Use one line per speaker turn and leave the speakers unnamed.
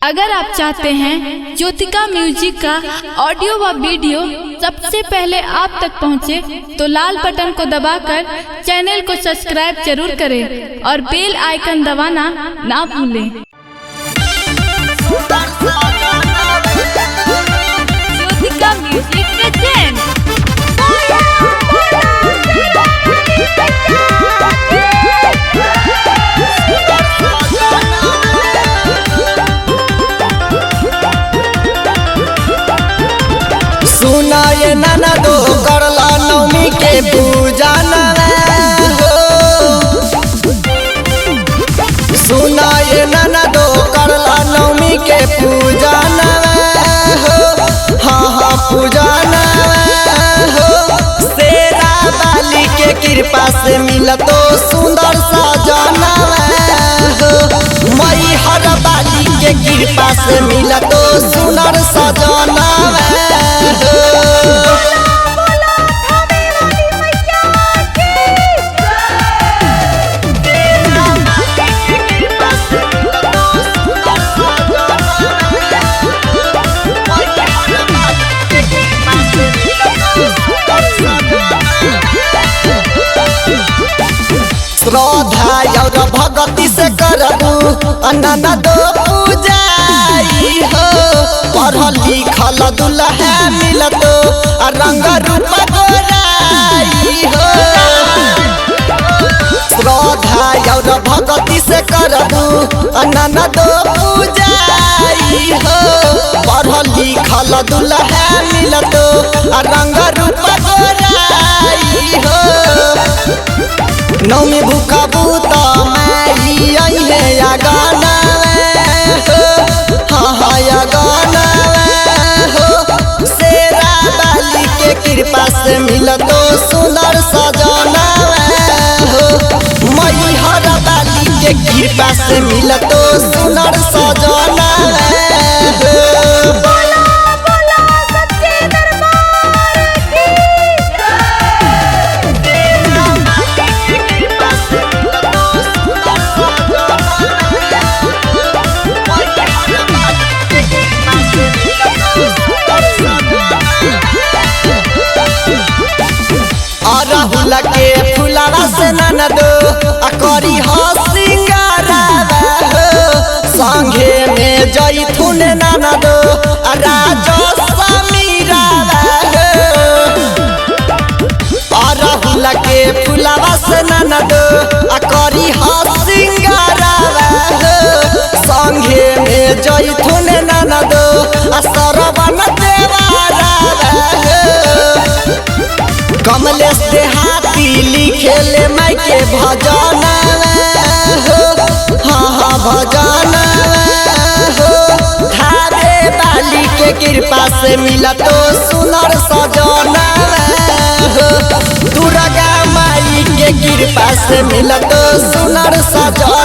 अगर आप चाहते हैं ज्योतिका म्यूजिक का ऑडियो व वीडियो सबसे पहले आप तक पहुंचे, तो लाल बटन को दबाकर चैनल को सब्सक्राइब जरूर करें और बेल आइकन दबाना ना भूलें। ज्योतिका म्यूजिक प्रेजेंट
सुना ये नाना दो करला नवमी के पूजा हो। सुना ये नाना दो करला नवमी के पूजा हो। हाँ हाँ पूजा हो। शेरा बाली के कृपा से मिला तो सुंदर सजना हो। मई हर बाली के कृपा से मिला तो सुंदर सजना श्रद्धा और भक्ति से करबू अन्ना दो पूजाई हो। पढ़ल लिखल दुल्हा मिलतो रंग रूप गोराई हो। श्रद्धा और भक्ति से करबू अन्ना दो पूजाई हो। पढ़ल लिखल दुल्हा मिलतो रंग रूप गोराई हो। नवमी भूखा बूता माई आई है या गाना हो। हाँ हाँ या गाना हो। शेरा बाली के कृपा से मिला तो सुंदर सजना हो। मई हर बाली के कृपा से मिला तो सुंदर सजना हो। राहुल के फुलावा से ननदो करी हो सिंगारावा हो। संगे में जैथुन ननदो राजा समीरावा हो। राहुल के फुलावा से ननदो करी हो सिंगारावा हो। संगे में जैथुन ननदो सरवन देवारावा हो। कमलेश देहाती लिखेले माई के भजन हो। हाँ हाँ भजन हो। थारे बाली के कृपा से मिला तो सुनर सजना हो। दुर्गा माई के कृपा से मिला तो सुनर सजना।